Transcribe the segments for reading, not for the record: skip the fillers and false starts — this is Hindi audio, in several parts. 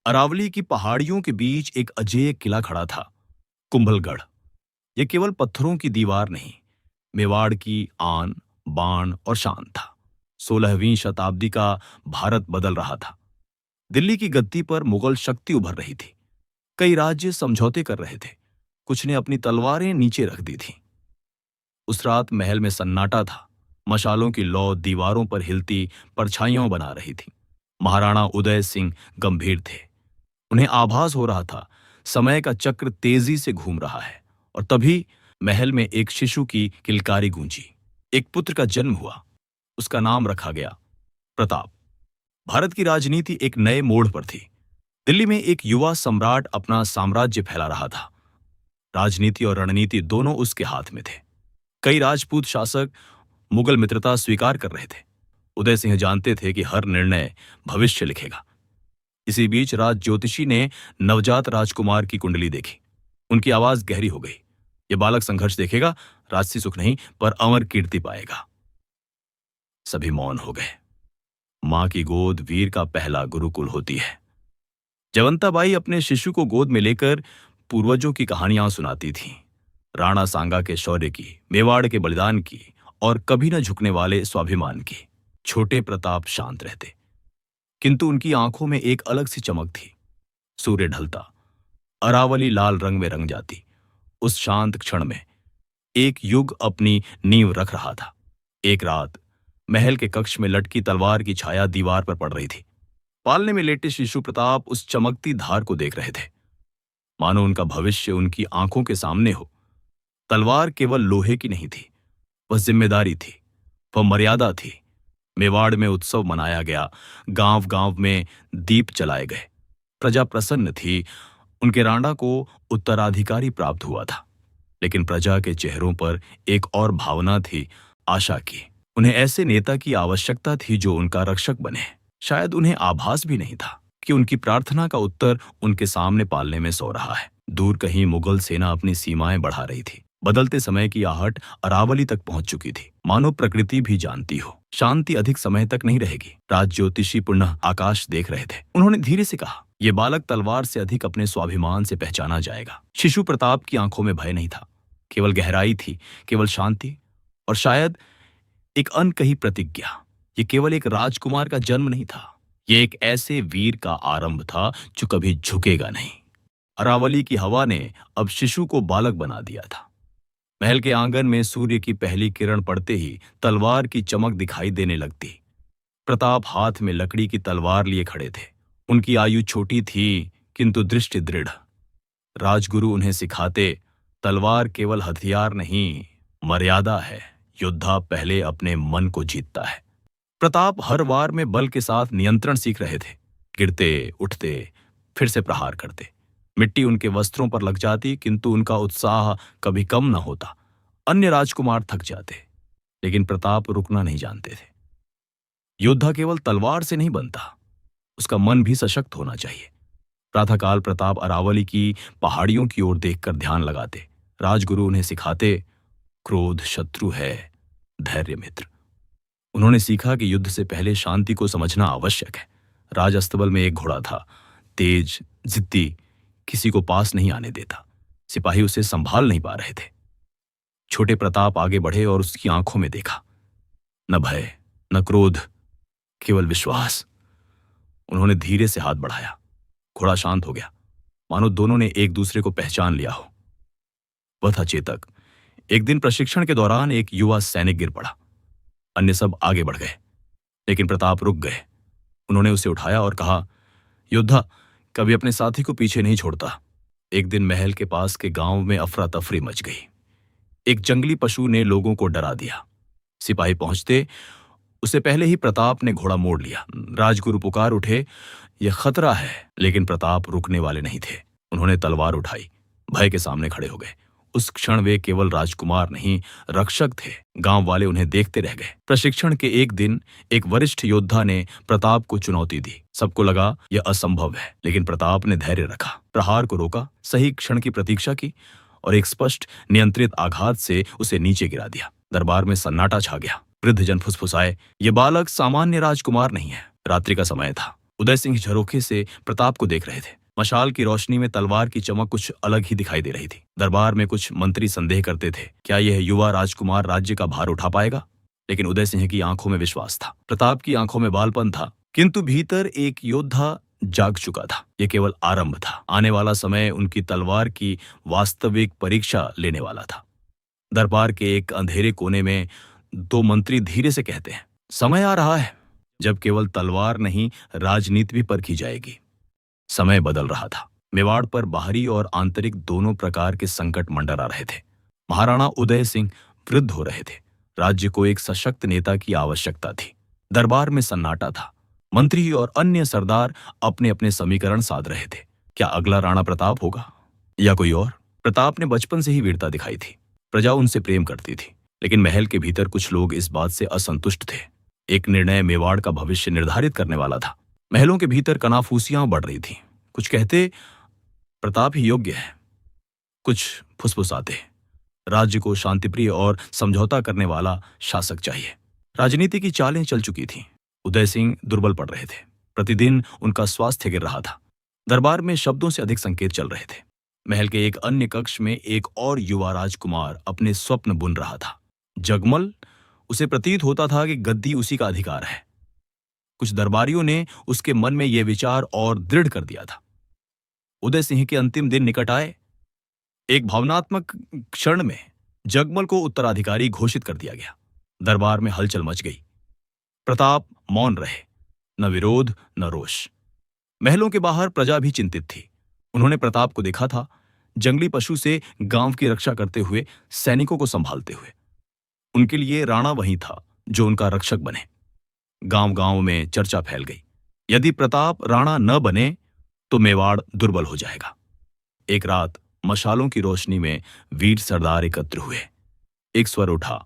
अरावली की पहाड़ियों के बीच एक अजेय किला खड़ा था, कुंभलगढ़। यह केवल पत्थरों की दीवार नहीं, मेवाड़ की आन, बाण और शान था। 16वीं शताब्दी का भारत बदल रहा था। दिल्ली की गद्दी पर मुगल शक्ति उभर रही थी। कई राज्य समझौते कर रहे थे, कुछ ने अपनी तलवारें नीचे रख दी थी। उस रात महल में सन्नाटा था। मशालों की लौ दीवारों पर हिलती परछाइयां बना रही थी। महाराणा उदय सिंह गंभीर थे। उन्हें आभास हो रहा था समय का चक्र तेजी से घूम रहा है। और तभी महल में एक शिशु की किलकारी गूंजी। एक पुत्र का जन्म हुआ। उसका नाम रखा गया प्रताप। भारत की राजनीति एक नए मोड़ पर थी। दिल्ली में एक युवा सम्राट अपना साम्राज्य फैला रहा था। राजनीति और रणनीति दोनों उसके हाथ में थे। कई राजपूत शासक मुगल मित्रता स्वीकार कर रहे थे। उदय सिंह जानते थे कि हर निर्णय भविष्य लिखेगा। इसी बीच राज ज्योतिषी ने नवजात राजकुमार की कुंडली देखी। उनकी आवाज गहरी हो गई। यह बालक संघर्ष देखेगा, राजसी सुख नहीं पर अमर कीर्ति पाएगा। सभी मौन हो गए। मां की गोद वीर का पहला गुरुकुल होती है। जवंताबाई अपने शिशु को गोद में लेकर पूर्वजों की कहानियां सुनाती थीं। राणा सांगा के शौर्य की, मेवाड़ के बलिदान की और कभी न झुकने वाले स्वाभिमान की। छोटे प्रताप शांत रहते, किंतु उनकी आंखों में एक अलग सी चमक थी। सूर्य ढलता, अरावली लाल रंग में रंग जाती। उस शांत क्षण में एक युग अपनी नींव रख रहा था। एक रात महल के कक्ष में लटकी तलवार की छाया दीवार पर पड़ रही थी। पालने में लेटे शिशु प्रताप उस चमकती धार को देख रहे थे, मानो उनका भविष्य उनकी आंखों के सामने हो। तलवार केवल लोहे की नहीं थी, वह जिम्मेदारी थी, वह मर्यादा थी। मेवाड़ में उत्सव मनाया गया, गांव गांव में दीप जलाए गए। प्रजा प्रसन्न थी, उनके राणा को उत्तराधिकारी प्राप्त हुआ था। लेकिन प्रजा के चेहरों पर एक और भावना थी, आशा की। उन्हें ऐसे नेता की आवश्यकता थी जो उनका रक्षक बने। शायद उन्हें आभास भी नहीं था कि उनकी प्रार्थना का उत्तर उनके सामने पालने में सो रहा है। दूर कहीं मुगल सेना अपनी सीमाएं बढ़ा रही थी। बदलते समय की आहट अरावली तक पहुंच चुकी थी। मानो प्रकृति भी जानती हो, शांति अधिक समय तक नहीं रहेगी। राज ज्योतिषी पुनः आकाश देख रहे थे। उन्होंने धीरे से कहा, यह बालक तलवार से अधिक अपने स्वाभिमान से पहचाना जाएगा। शिशु प्रताप की आंखों में भय नहीं था, केवल गहराई थी, केवल शांति और शायद एक अनकही प्रतिज्ञा। ये केवल एक राजकुमार का जन्म नहीं था, ये एक ऐसे वीर का आरंभ था जो कभी झुकेगा नहीं। अरावली की हवा ने अब शिशु को बालक बना दिया था। महल के आंगन में सूर्य की पहली किरण पड़ते ही तलवार की चमक दिखाई देने लगती। प्रताप हाथ में लकड़ी की तलवार लिए खड़े थे। उनकी आयु छोटी थी किंतु दृष्टि दृढ़। राजगुरु उन्हें सिखाते, तलवार केवल हथियार नहीं, मर्यादा है। योद्धा पहले अपने मन को जीतता है। प्रताप हर वार में बल के साथ नियंत्रण सीख रहे थे। गिरते, उठते, फिर से प्रहार करते। मिट्टी उनके वस्त्रों पर लग जाती, किंतु उनका उत्साह कभी कम न होता। अन्य राजकुमार थक जाते, लेकिन प्रताप रुकना नहीं जानते थे। योद्धा केवल तलवार से नहीं बनता, उसका मन भी सशक्त होना चाहिए। प्रातःकाल प्रताप अरावली की पहाड़ियों की ओर देखकर ध्यान लगाते। राजगुरु उन्हें सिखाते, क्रोध शत्रु है, धैर्य मित्र। उन्होंने सीखा कि युद्ध से पहले शांति को समझना आवश्यक है। राज अस्तबल में एक घोड़ा था, तेज, जिद्दी, किसी को पास नहीं आने देता। सिपाही उसे संभाल नहीं पा रहे थे। छोटे प्रताप आगे बढ़े और उसकी आंखों में देखा, न भय न क्रोध, केवल विश्वास। उन्होंने धीरे से हाथ बढ़ाया। घोड़ा शांत हो गया, मानो दोनों ने एक दूसरे को पहचान लिया हो। वह था चेतक। एक दिन प्रशिक्षण के दौरान एक युवा सैनिक गिर पड़ा। अन्य सब आगे बढ़ गए, लेकिन प्रताप रुक गए। उन्होंने उसे उठाया और कहा, योद्धा कभी अपने साथी को पीछे नहीं छोड़ता। एक दिन महल के पास के गांव में अफरा तफरी मच गई। एक जंगली पशु ने लोगों को डरा दिया। सिपाही पहुंचते उसे पहले ही प्रताप ने घोड़ा मोड़ लिया। राजगुरु पुकार उठे, यह खतरा है, लेकिन प्रताप रुकने वाले नहीं थे। उन्होंने तलवार उठाई, भय के सामने खड़े हो गए। उस क्षण वे केवल राजकुमार नहीं, रक्षक थे। गांव वाले उन्हें देखते रह गए। प्रशिक्षण के एक दिन एक वरिष्ठ योद्धा ने प्रताप को चुनौती दी। सबको लगा यह असंभव है, लेकिन प्रताप ने धैर्य रखा, प्रहार को रोका, सही क्षण की प्रतीक्षा की और एक स्पष्ट नियंत्रित आघात से उसे नीचे गिरा दिया। दरबार में सन्नाटा छा गया। वृद्ध जन फुसफुसाए, ये बालक सामान्य राजकुमार नहीं है। रात्रि का समय था। उदय सिंह झरोखे से प्रताप को देख रहे थे। मशाल की रोशनी में तलवार की चमक कुछ अलग ही दिखाई दे रही थी। दरबार में कुछ मंत्री संदेह करते थे, क्या यह युवा राजकुमार राज्य का भार उठा पाएगा? लेकिन उदय सिंह की आंखों में विश्वास था, प्रताप की आंखों में बालपन था, किंतु भीतर एक योद्धा जाग चुका था। यह केवल आरंभ था। आने वाला समय उनकी तलवार की वास्तविक परीक्षा लेने वाला था। दरबार के एक अंधेरे कोने में दो मंत्री धीरे से कहते हैं, समय आ रहा है जब केवल तलवार नहीं, राजनीति भी परखी जाएगी। समय बदल रहा था। मेवाड़ पर बाहरी और आंतरिक दोनों प्रकार के संकट मंडरा रहे थे। महाराणा उदय सिंह वृद्ध हो रहे थे। राज्य को एक सशक्त नेता की आवश्यकता थी। दरबार में सन्नाटा था। मंत्री और अन्य सरदार अपने अपने समीकरण साध रहे थे। क्या अगला राणा प्रताप होगा या कोई और? प्रताप ने बचपन से ही वीरता दिखाई थी। प्रजा उनसे प्रेम करती थी, लेकिन महल के भीतर कुछ लोग इस बात से असंतुष्ट थे। एक निर्णय मेवाड़ का भविष्य निर्धारित करने वाला था। महलों के भीतर कनाफूसियां बढ़ रही थीं। कुछ कहते प्रताप ही योग्य है, कुछ फुसफुसाते राज्य को शांतिप्रिय और समझौता करने वाला शासक चाहिए। राजनीति की चालें चल चुकी थीं। उदय सिंह दुर्बल पड़ रहे थे। प्रतिदिन उनका स्वास्थ्य गिर रहा था। दरबार में शब्दों से अधिक संकेत चल रहे थे। महल के एक अन्य कक्ष में एक और युवा राजकुमार अपने स्वप्न बुन रहा था। जगमल, उसे प्रतीत होता था कि गद्दी उसी का अधिकार है। कुछ दरबारियों ने उसके मन में यह विचार और दृढ़ कर दिया था। उदय सिंह के अंतिम दिन निकट आए। एक भावनात्मक क्षण में जगमल को उत्तराधिकारी घोषित कर दिया गया। दरबार में हलचल मच गई। प्रताप मौन रहे, न विरोध न रोष। महलों के बाहर प्रजा भी चिंतित थी। उन्होंने प्रताप को देखा था, जंगली पशु से गांव की रक्षा करते हुए, सैनिकों को संभालते हुए। उनके लिए राणा वही था जो उनका रक्षक बने। गांव गांव में चर्चा फैल गई, यदि प्रताप राणा न बने तो मेवाड़ दुर्बल हो जाएगा। एक रात मशालों की रोशनी में वीर सरदार एकत्र हुए। एक स्वर उठा,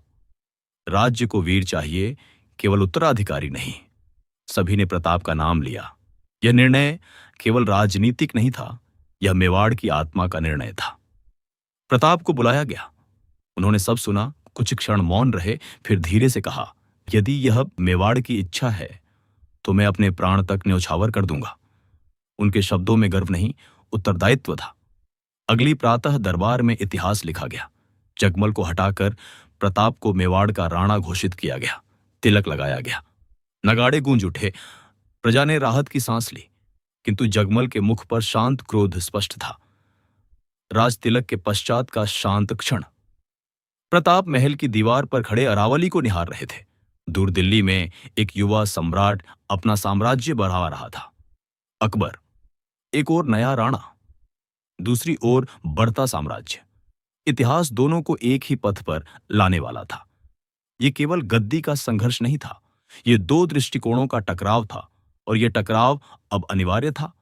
राज्य को वीर चाहिए, केवल उत्तराधिकारी नहीं। सभी ने प्रताप का नाम लिया। यह निर्णय केवल राजनीतिक नहीं था, यह मेवाड़ की आत्मा का निर्णय था। प्रताप को बुलाया गया। उन्होंने सब सुना, कुछ क्षण मौन रहे, फिर धीरे से कहा, यदि यह मेवाड़ की इच्छा है तो मैं अपने प्राण तक न्यौछावर कर दूंगा। उनके शब्दों में गर्व नहीं, उत्तरदायित्व था। अगली प्रातः दरबार में इतिहास लिखा गया। जगमल को हटाकर प्रताप को मेवाड़ का राणा घोषित किया गया। तिलक लगाया गया। नगाड़े गूंज उठे। प्रजा ने राहत की सांस ली, किंतु जगमल के मुख पर शांत क्रोध स्पष्ट था। राज तिलक के पश्चात का शांत क्षण। प्रताप महल की दीवार पर खड़े अरावली को निहार रहे थे। दूर दिल्ली में एक युवा सम्राट अपना साम्राज्य बढ़ा रहा था। अकबर, एक ओर नया राणा, दूसरी ओर बढ़ता साम्राज्य। इतिहास दोनों को एक ही पथ पर लाने वाला था। यह केवल गद्दी का संघर्ष नहीं था, यह दो दृष्टिकोणों का टकराव था, और यह टकराव अब अनिवार्य था।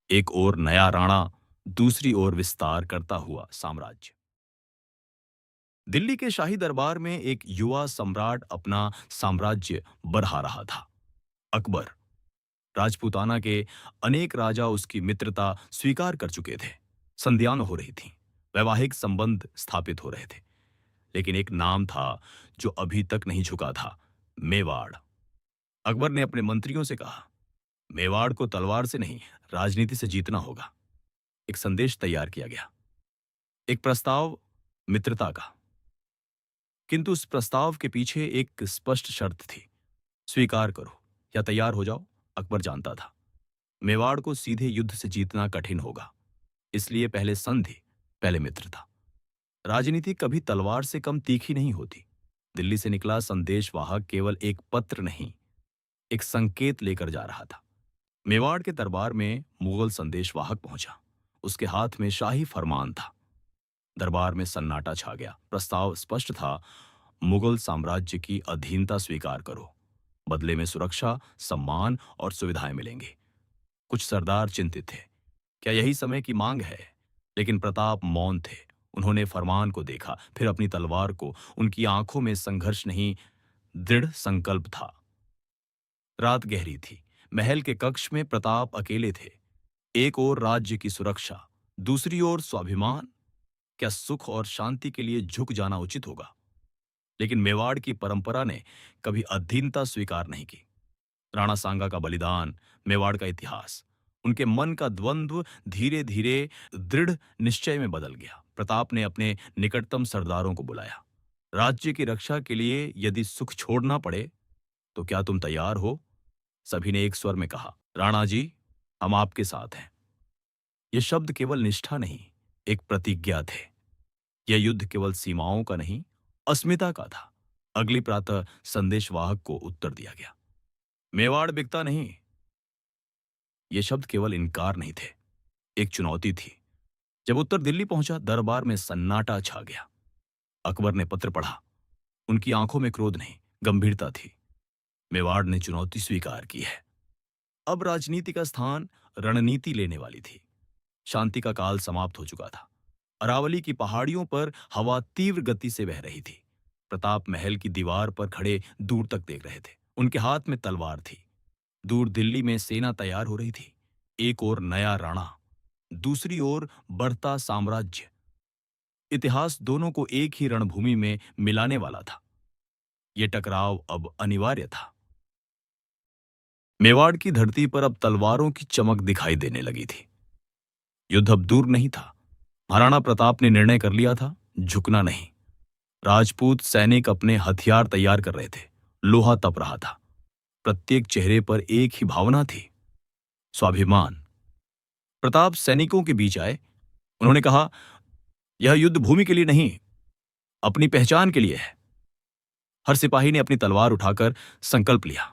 एक ओर नया राणा, दूसरी ओर विस्तार करता हुआ साम्राज्य। दिल्ली के शाही दरबार में एक युवा सम्राट अपना साम्राज्य बढ़ा रहा था। अकबर। राजपूताना के अनेक राजा उसकी मित्रता स्वीकार कर चुके थे। संधियां हो रही थीं, वैवाहिक संबंध स्थापित हो रहे थे। लेकिन एक नाम था जो अभी तक नहीं झुका था, मेवाड़। अकबर ने अपने मंत्रियों से कहा, मेवाड़ को तलवार से नहीं, राजनीति से जीतना होगा। एक संदेश तैयार किया गया, एक प्रस्ताव मित्रता का, किंतु उस प्रस्ताव के पीछे एक स्पष्ट शर्त थी, स्वीकार करो या तैयार हो जाओ। अकबर जानता था मेवाड़ को सीधे युद्ध से जीतना कठिन होगा, इसलिए पहले संधि, पहले मित्रता। राजनीति कभी तलवार से कम तीखी नहीं होती। दिल्ली से निकला संदेशवाहक केवल एक पत्र नहीं, एक संकेत लेकर जा रहा था। मेवाड़ के दरबार में मुगल संदेशवाहक पहुंचा। उसके हाथ में शाही फरमान था। दरबार में सन्नाटा छा गया। प्रस्ताव स्पष्ट था, मुगल साम्राज्य की अधीनता स्वीकार करो, बदले में सुरक्षा, सम्मान और सुविधाएं मिलेंगी। कुछ सरदार चिंतित थे, क्या यही समय की मांग है? लेकिन प्रताप मौन थे। उन्होंने फरमान को देखा, फिर अपनी तलवार को। उनकी आंखों में संघर्ष नहीं, दृढ़ संकल्प था। रात गहरी थी। महल के कक्ष में प्रताप अकेले थे। एक ओर राज्य की सुरक्षा, दूसरी ओर स्वाभिमान। क्या सुख और शांति के लिए झुक जाना उचित होगा? लेकिन मेवाड़ की परंपरा ने कभी अधीनता स्वीकार नहीं की। राणा सांगा का बलिदान, मेवाड़ का इतिहास। उनके मन का द्वंद्व धीरे धीरे दृढ़ निश्चय में बदल गया। प्रताप ने अपने निकटतम सरदारों को बुलाया। राज्य की रक्षा के लिए यदि सुख छोड़ना पड़े तो क्या तुम तैयार हो? सभी ने एक स्वर में कहा, राणा जी, हम आपके साथ हैं। ये शब्द केवल निष्ठा नहीं, एक प्रतिज्ञा थे। यह युद्ध केवल सीमाओं का नहीं, अस्मिता का था। अगली प्रातः संदेशवाहक को उत्तर दिया गया, मेवाड़ बिकता नहीं। ये शब्द केवल इनकार नहीं थे, एक चुनौती थी। जब उत्तर दिल्ली पहुंचा, दरबार में सन्नाटा छा गया। अकबर ने पत्र पढ़ा। उनकी आंखों में क्रोध नहीं, गंभीरता थी। मेवाड़ ने चुनौती स्वीकार की है। अब राजनीति का स्थान रणनीति लेने वाली थी। शांति का काल समाप्त हो चुका था। अरावली की पहाड़ियों पर हवा तीव्र गति से बह रही थी। प्रताप महल की दीवार पर खड़े दूर तक देख रहे थे। उनके हाथ में तलवार थी। दूर दिल्ली में सेना तैयार हो रही थी। एक ओर नया राणा, दूसरी ओर बढ़ता साम्राज्य। इतिहास दोनों को एक ही रणभूमि में मिलाने वाला था। यह टकराव अब अनिवार्य था। मेवाड़ की धरती पर अब तलवारों की चमक दिखाई देने लगी थी। युद्ध अब दूर नहीं था। महाराणा प्रताप ने निर्णय कर लिया था, झुकना नहीं। राजपूत सैनिक अपने हथियार तैयार कर रहे थे। लोहा तप रहा था। प्रत्येक चेहरे पर एक ही भावना थी, स्वाभिमान। प्रताप सैनिकों के बीच आए। उन्होंने कहा, यह युद्ध भूमि के लिए नहीं, अपनी पहचान के लिए है। हर सिपाही ने अपनी तलवार उठाकर संकल्प लिया।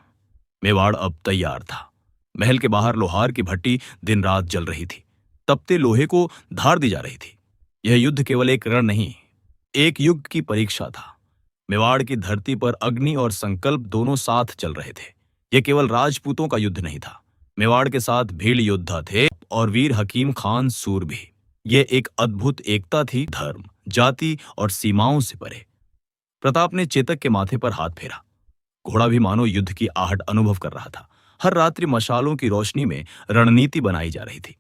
मेवाड़ अब तैयार था। महल के बाहर लोहार की भट्टी दिन रात जल रही थी। तपते लोहे को धार दी जा रही थी। यह युद्ध केवल एक रण नहीं, एक युग की परीक्षा था। मेवाड़ की धरती पर अग्नि और संकल्प दोनों साथ चल रहे थे। यह केवल राजपूतों का युद्ध नहीं था। मेवाड़ के साथ भील योद्धा थे और वीर हकीम खान सूर भी। यह एक अद्भुत एकता थी, धर्म, जाति और सीमाओं से परे। प्रताप ने चेतक के माथे पर हाथ फेरा। घोड़ा भी मानो युद्ध की आहट अनुभव कर रहा था। हर रात्रि मशालों की रोशनी में रणनीति बनाई जा रही थी।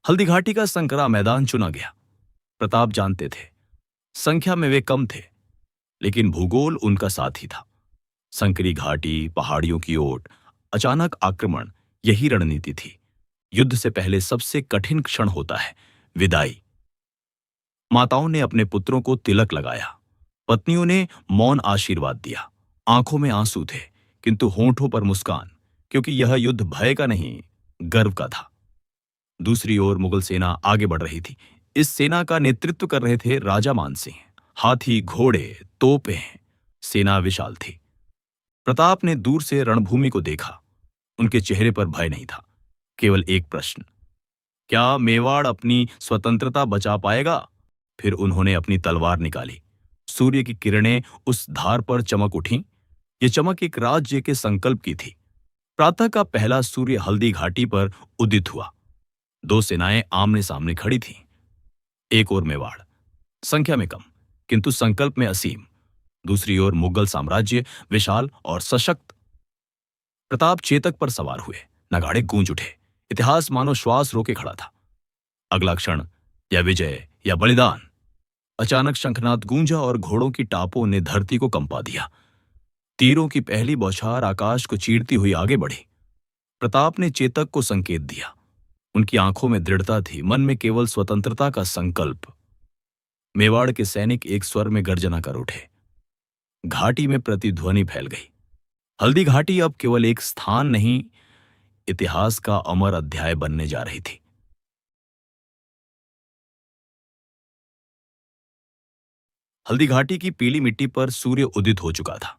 हल्दी घाटी का संकरा मैदान चुना गया। प्रताप जानते थे, संख्या में वे कम थे, लेकिन भूगोल उनका साथी था। संकरी घाटी, पहाड़ियों की ओट, अचानक आक्रमण, यही रणनीति थी। युद्ध से पहले सबसे कठिन क्षण होता है विदाई। माताओं ने अपने पुत्रों को तिलक लगाया। पत्नियों ने मौन आशीर्वाद दिया। आंखों में आंसू थे, किंतु होंठों पर मुस्कान, क्योंकि यह युद्ध भय का नहीं, गर्व का था। दूसरी ओर मुगल सेना आगे बढ़ रही थी। इस सेना का नेतृत्व कर रहे थे राजा मानसिंह। हाथी, घोड़े, तोपें, सेना विशाल थी। प्रताप ने दूर से रणभूमि को देखा। उनके चेहरे पर भय नहीं था, केवल एक प्रश्न, क्या मेवाड़ अपनी स्वतंत्रता बचा पाएगा? फिर उन्होंने अपनी तलवार निकाली। सूर्य की किरणें उस धार पर चमक उठीं। ये चमक एक राज्य के संकल्प की थी। प्रातः का पहला सूर्य हल्दी घाटी पर उदित हुआ। दो सेनाएं आमने सामने खड़ी थीं। एक ओर मेवाड़, संख्या में कम किंतु संकल्प में असीम। दूसरी ओर मुगल साम्राज्य, विशाल और सशक्त। प्रताप चेतक पर सवार हुए। नगाड़े गूंज उठे। इतिहास मानो श्वास रोके खड़ा था। अगला क्षण, या विजय या बलिदान। अचानक शंखनाद गूंजा और घोड़ों की टापों ने धरती को कंपा दिया। तीरों की पहली बौछार आकाश को चीरती हुई आगे बढ़ी। प्रताप ने चेतक को संकेत दिया। उनकी आंखों में दृढ़ता थी, मन में केवल स्वतंत्रता का संकल्प। मेवाड़ के सैनिक एक स्वर में गर्जना कर उठे। घाटी में प्रतिध्वनि फैल गई। हल्दी घाटी अब केवल एक स्थान नहीं, इतिहास का अमर अध्याय बनने जा रही थी। हल्दी घाटी की पीली मिट्टी पर सूर्य उदित हो चुका था।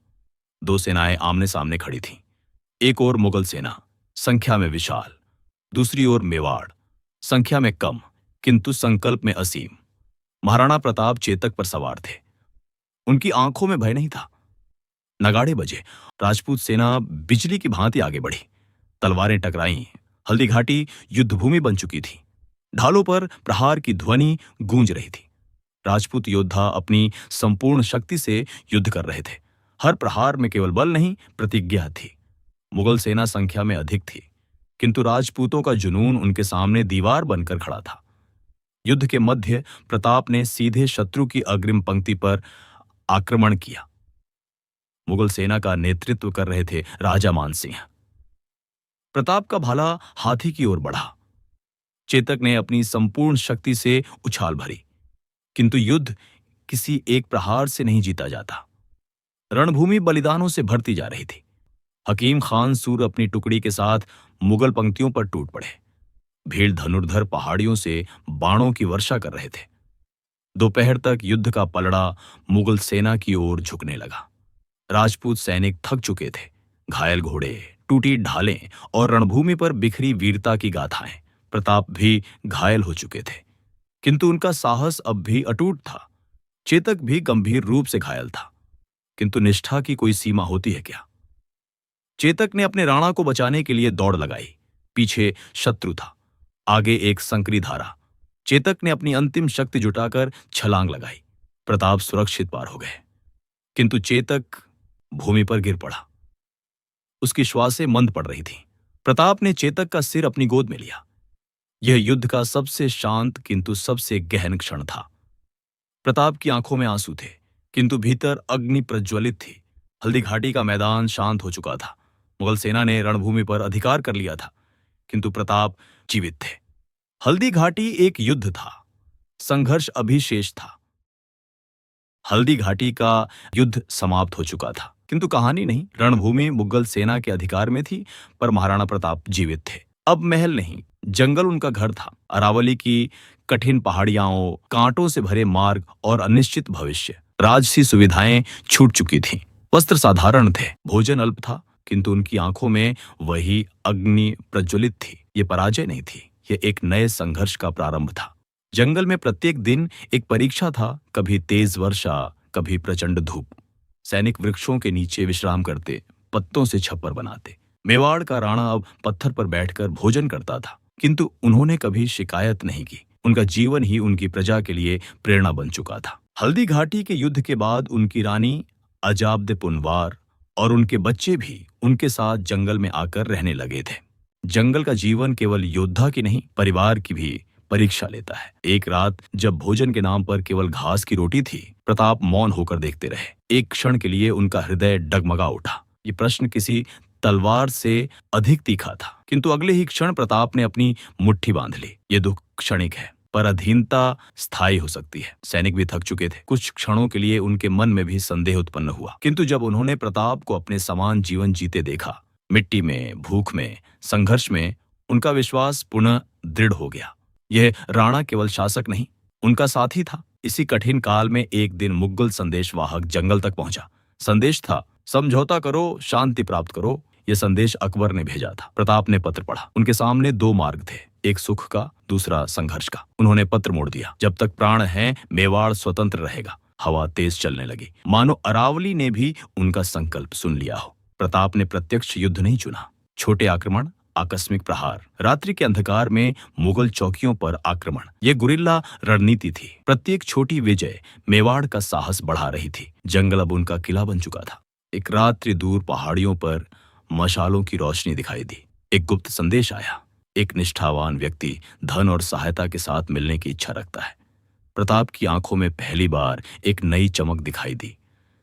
दो सेनाएं आमने सामने खड़ी थीं। एक ओर मुगल सेना, संख्या में विशाल। दूसरी ओर मेवाड़, संख्या में कम किंतु संकल्प में असीम। महाराणा प्रताप चेतक पर सवार थे। उनकी आंखों में भय नहीं था। नगाड़े बजे। राजपूत सेना बिजली की भांति आगे बढ़ी। तलवारें टकराईं। हल्दी घाटी युद्धभूमि बन चुकी थी। ढालों पर प्रहार की ध्वनि गूंज रही थी। राजपूत योद्धा अपनी संपूर्ण शक्ति से युद्ध कर रहे थे। हर प्रहार में केवल बल नहीं, प्रतिज्ञा थी। मुगल सेना संख्या में अधिक थी, किंतु राजपूतों का जुनून उनके सामने दीवार बनकर खड़ा था। युद्ध के मध्य प्रताप ने सीधे शत्रु की अग्रिम पंक्ति पर आक्रमण किया। मुगल सेना का नेतृत्व कर रहे थे राजा मानसिंह। प्रताप का भाला हाथी की ओर बढ़ा। चेतक ने अपनी संपूर्ण शक्ति से उछाल भरी, किंतु युद्ध किसी एक प्रहार से नहीं जीता जाता। रणभूमि बलिदानों से भरती जा रही थी। हकीम खान सूर अपनी टुकड़ी के साथ मुगल पंक्तियों पर टूट पड़े। भीड़ धनुर्धर पहाड़ियों से बाणों की वर्षा कर रहे थे। दोपहर तक युद्ध का पलड़ा मुगल सेना की ओर झुकने लगा। राजपूत सैनिक थक चुके थे। घायल घोड़े, टूटी ढालें और रणभूमि पर बिखरी वीरता की गाथाएं। प्रताप भी घायल हो चुके थे, किंतु उनका साहस अब भी अटूट था। चेतक भी गंभीर रूप से घायल था, किंतु निष्ठा की कोई सीमा होती है क्या? चेतक ने अपने राणा को बचाने के लिए दौड़ लगाई। पीछे शत्रु था, आगे एक संकरी धारा। चेतक ने अपनी अंतिम शक्ति जुटाकर छलांग लगाई। प्रताप सुरक्षित पार हो गए, किंतु चेतक भूमि पर गिर पड़ा। उसकी श्वासें मंद पड़ रही थीं। प्रताप ने चेतक का सिर अपनी गोद में लिया। यह युद्ध का सबसे शांत किंतु सबसे गहन क्षण था। प्रताप की आंखों में आंसू थे, किंतु भीतर अग्नि प्रज्वलित थी। हल्दी घाटी का मैदान शांत हो चुका था। मुगल सेना ने रणभूमि पर अधिकार कर लिया था, किंतु प्रताप जीवित थे। हल्दी घाटी एक युद्ध था, संघर्ष अभी शेष था। हल्दी घाटी का युद्ध समाप्त हो चुका था, किंतु कहानी नहीं। रणभूमि मुगल सेना के अधिकार में थी, पर महाराणा प्रताप जीवित थे। अब महल नहीं, जंगल उनका घर था। अरावली की कठिन पहाड़ियां, कांटों से भरे मार्ग और अनिश्चित भविष्य। राजसी सुविधाएं छूट चुकी थीं। वस्त्र साधारण थे, भोजन अल्प था, किंतु उनकी आंखों में वही अग्नि प्रज्वलित थी। ये पराजय नहीं थी, यह एक नए संघर्ष का प्रारंभ था। जंगल में प्रत्येक दिन एक परीक्षा था, कभी तेज वर्षा, कभी प्रचंड धूप। सैनिक वृक्षों के नीचे विश्राम करते, पत्तों से छप्पर बनाते। मेवाड़ का राणा अब पत्थर पर बैठकर भोजन करता था, किंतु उन्होंने कभी शिकायत नहीं की। उनका जीवन ही उनकी प्रजा के लिए प्रेरणा बन चुका था। हल्दी घाटी के युद्ध के बाद उनकी रानी अजाब्द पुनवार और उनके बच्चे भी उनके साथ जंगल में आकर रहने लगे थे। जंगल का जीवन केवल योद्धा की नहीं, परिवार की भी परीक्षा लेता है। एक रात जब भोजन के नाम पर केवल घास की रोटी थी, प्रताप मौन होकर देखते रहे। एक क्षण के लिए उनका हृदय डगमगा उठा। ये प्रश्न किसी तलवार से अधिक तीखा था, किंतु अगले ही क्षण प्रताप ने अपनी मुट्ठी बांध ली। ये दुख क्षणिक है, पर अधीनता स्थायी हो सकती है। सैनिक भी थक चुके थे। कुछ क्षणों के लिए उनके मन में भी संदेह उत्पन्न हुआ, किंतु जब उन्होंने प्रताप को अपने समान जीवन जीते देखा, मिट्टी में, भूख में, संघर्ष में, उनका विश्वास पुनः दृढ़ हो गया। यह राणा केवल शासक नहीं, उनका साथी था। इसी कठिन काल में एक दिन मुगल संदेशवाहक जंगल तक पहुंचा। संदेश था, समझौता करो, शांति प्राप्त करो। यह संदेश अकबर ने भेजा था। प्रताप ने पत्र पढ़ा। उनके सामने दो मार्ग थे, एक सुख का, दूसरा संघर्ष का। उन्होंने पत्र मोड़ दिया, जब तक प्राण है मेवाड़ स्वतंत्र रहेगा। हवा तेज चलने लगी, मानो अरावली ने भी उनका संकल्प सुन लिया हो। प्रताप ने प्रत्यक्ष युद्ध नहीं चुना। छोटे आक्रमण, आकस्मिक प्रहार, रात्रि के अंधकार में मुगल चौकियों पर आक्रमण, यह गुरिल्ला रणनीति थी। प्रत्येक छोटी विजय मेवाड़ का साहस बढ़ा रही थी। जंगल अब उनका किला बन चुका था। एक रात्रि दूर पहाड़ियों पर मशालों की रोशनी दिखाई दी। एक गुप्त संदेश आया। एक निष्ठावान व्यक्ति धन और सहायता के साथ मिलने की इच्छा रखता है। प्रताप की आंखों में पहली बार एक नई चमक दिखाई दी।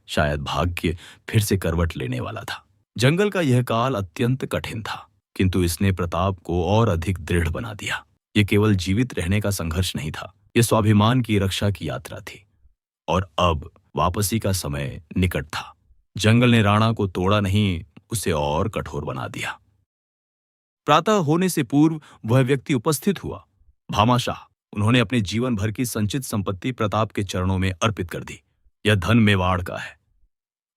शायद भाग्य फिर से करवट लेने वाला था। जंगल का यह काल अत्यंत कठिन था, किंतु इसने प्रताप को और अधिक दृढ़ बना दिया। यह केवल जीवित रहने का संघर्ष नहीं था, यह स्वाभिमान की रक्षा की यात्रा थी। और अब वापसी का समय निकट था। जंगल ने राणा को तोड़ा नहीं, उसे और कठोर बना दिया। प्रातः होने से पूर्व वह व्यक्ति उपस्थित हुआ, भामाशाह। उन्होंने अपने जीवन भर की संचित संपत्ति प्रताप के चरणों में अर्पित कर दी। यह धन मेवाड़ का है,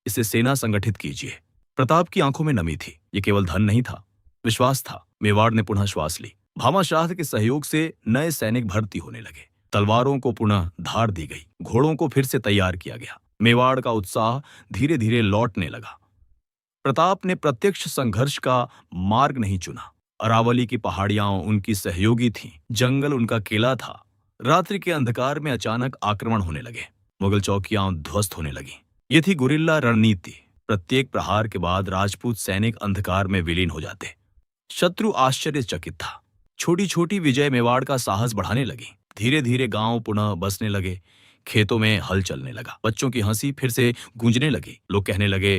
इसे सेना संगठित कीजिए। प्रताप की आंखों में नमी थी। यह केवल धन नहीं था, विश्वास था। मेवाड़ ने पुनः श्वास ली। भामाशाह के सहयोग से नए सैनिक भर्ती होने लगे। तलवारों को पुनः धार दी गई, घोड़ों को फिर से तैयार किया गया। मेवाड़ का उत्साह धीरे धीरे लौटने लगा। प्रताप ने प्रत्यक्ष संघर्ष का मार्ग नहीं चुना। अरावली की पहाड़ियां उनकी सहयोगी थीं, जंगल उनका किला था। रात्रि के अंधकार में अचानक आक्रमण होने लगे। मुगल चौकियां ध्वस्त होने लगीं। ये थी गुरिल्ला रणनीति। प्रत्येक प्रहार के बाद राजपूत सैनिक अंधकार में विलीन हो जाते। शत्रु आश्चर्यचकित था। छोटी छोटी विजय मेवाड़ का साहस बढ़ाने लगी। धीरे धीरे गांव पुनः बसने लगे। खेतों में हल चलने लगा। बच्चों की हंसी फिर से गूंजने लगी। लोग कहने लगे,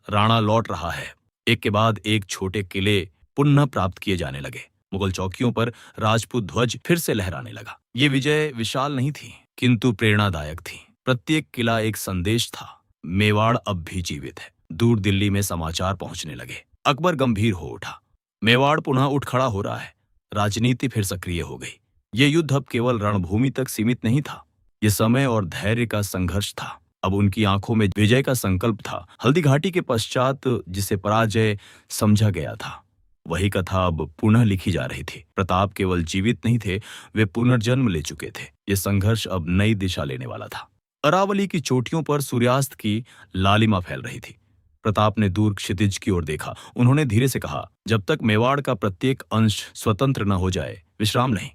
राणा लौट रहा है। एक के बाद एक छोटे किले पुनः प्राप्त किए जाने लगे। मुगल चौकियों पर राजपूत ध्वज फिर से लहराने लगा। ये विजय विशाल नहीं थी, किंतु प्रेरणादायक थी। प्रत्येक किला एक संदेश था, मेवाड़ अब भी जीवित है। दूर दिल्ली में समाचार पहुंचने लगे। अकबर गंभीर हो उठा। मेवाड़ पुनः उठ खड़ा हो रहा है। राजनीति फिर सक्रिय हो गई। ये युद्ध अब केवल रणभूमि तक सीमित नहीं था, ये समय और धैर्य का संघर्ष था। अब उनकी आंखों में विजय का संकल्प था। हल्दी घाटी के पश्चात जिसे पराजय समझा गया था, वही कथा अब पुनः लिखी जा रही थी। प्रताप केवल जीवित नहीं थे, वे पुनर्जन्म ले चुके थे। ये संघर्ष अब नई दिशा लेने वाला था। अरावली की चोटियों पर सूर्यास्त की लालिमा फैल रही थी। प्रताप ने दूर क्षितिज की ओर देखा। उन्होंने धीरे से कहा, जब तक मेवाड़ का प्रत्येक अंश स्वतंत्र न हो जाए, विश्राम नहीं।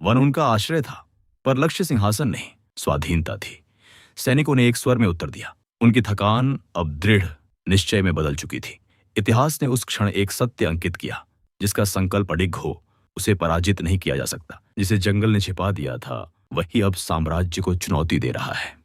वन उनका आश्रय था, पर लक्ष्य सिंहासन नहीं, स्वाधीनता थी। सैनिकों ने एक स्वर में उत्तर दिया। उनकी थकान अब दृढ़ निश्चय में बदल चुकी थी। इतिहास ने उस क्षण एक सत्य अंकित किया, जिसका संकल्प अडिग हो उसे पराजित नहीं किया जा सकता। जिसे जंगल ने छिपा दिया था, वही अब साम्राज्य को चुनौती दे रहा है।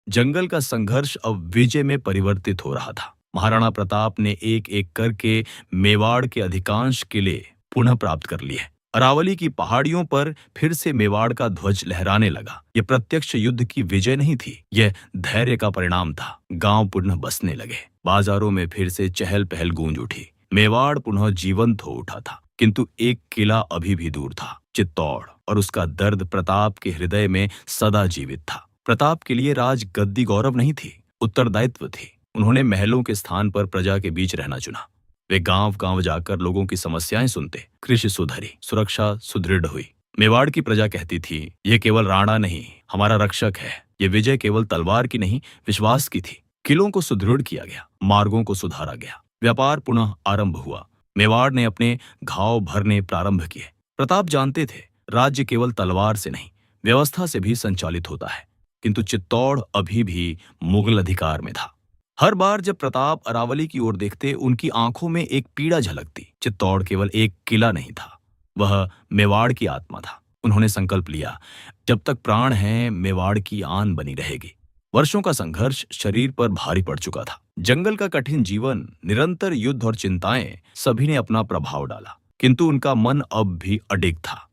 जंगल का संघर्ष अब विजय में परिवर्तित हो रहा था। महाराणा प्रताप ने एक एक करके मेवाड़ के अधिकांश किले पुनः प्राप्त कर लिए। अरावली की पहाड़ियों पर फिर से मेवाड़ का ध्वज लहराने लगा। यह प्रत्यक्ष युद्ध की विजय नहीं थी, यह धैर्य का परिणाम था। गांव पुनः बसने लगे। बाजारों में फिर से चहल पहल गूंज उठी। मेवाड़ पुनः जीवंत हो उठा था, किंतु एक किला अभी भी दूर था, चित्तौड़, और उसका दर्द प्रताप के हृदय में सदा जीवित था। प्रताप के लिए राज गद्दी गौरव नहीं थी, उत्तरदायित्व थी। उन्होंने महलों के स्थान पर प्रजा के बीच रहना चुना। वे गांव गांव जाकर लोगों की समस्याएं सुनते। कृषि सुधरी, सुरक्षा सुदृढ़ हुई। मेवाड़ की प्रजा कहती थी, ये केवल राणा नहीं, हमारा रक्षक है। ये विजय केवल तलवार की नहीं, विश्वास की थी। किलों को सुदृढ़ किया गया, मार्गों को सुधारा गया, व्यापार पुनः आरंभ हुआ। मेवाड़ ने अपने घाव भरने प्रारंभ किए। प्रताप जानते थे, राज्य केवल तलवार से नहीं, व्यवस्था से भी संचालित होता है। किंतु चित्तौड़ अभी भी मुगल अधिकार में था। हर बार जब प्रताप अरावली की ओर देखते, उनकी आंखों में एक पीड़ा झलकती। चित्तौड़ केवल एक किला नहीं था, वह मेवाड़ की आत्मा था। उन्होंने संकल्प लिया, जब तक प्राण है, मेवाड़ की आन बनी रहेगी। वर्षों का संघर्ष शरीर पर भारी पड़ चुका था। जंगल का कठिन जीवन, निरंतर युद्ध और चिंताएं, सभी ने अपना प्रभाव डाला, किंतु उनका मन अब भी अडिग था।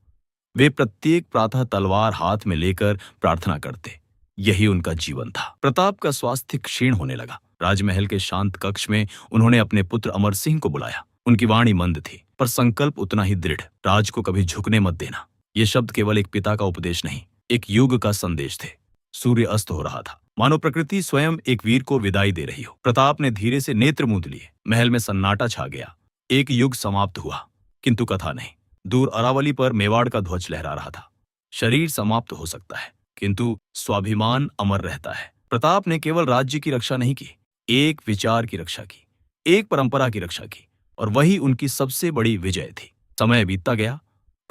वे प्रत्येक प्रातः तलवार हाथ में लेकर प्रार्थना करते। यही उनका जीवन था। प्रताप का स्वास्थ्य क्षीण होने लगा। राजमहल के शांत कक्ष में उन्होंने अपने पुत्र अमर सिंह को बुलाया। उनकी वाणी मंद थी, पर संकल्प उतना ही दृढ़। राज को कभी झुकने मत देना। ये शब्द केवल एक पिता का उपदेश नहीं, एक युग का संदेश थे। सूर्य अस्त हो रहा था, मानो प्रकृति स्वयं एक वीर को विदाई दे रही हो। प्रताप ने धीरे से नेत्र मूंद लिए। महल में सन्नाटा छा गया। एक युग समाप्त हुआ, किंतु कथा नहीं। दूर अरावली पर मेवाड़ का ध्वज लहरा रहा था। शरीर समाप्त हो सकता है, किंतु स्वाभिमान अमर रहता है। प्रताप ने केवल राज्य की रक्षा नहीं की, एक विचार की रक्षा की, एक परंपरा की रक्षा की, और वही उनकी सबसे बड़ी विजय थी। समय बीतता गया,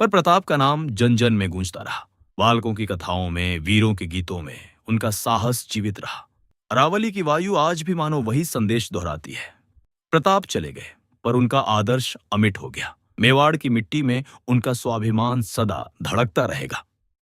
पर प्रताप का नाम जन जन में गूंजता रहा। बालकों की कथाओं में, वीरों के गीतों में उनका साहस जीवित रहा। अरावली की वायु आज भी मानो वही संदेश दोहराती है। प्रताप चले गए, पर उनका आदर्श अमिट हो गया। मेवाड़ की मिट्टी में उनका स्वाभिमान सदा धड़कता रहेगा।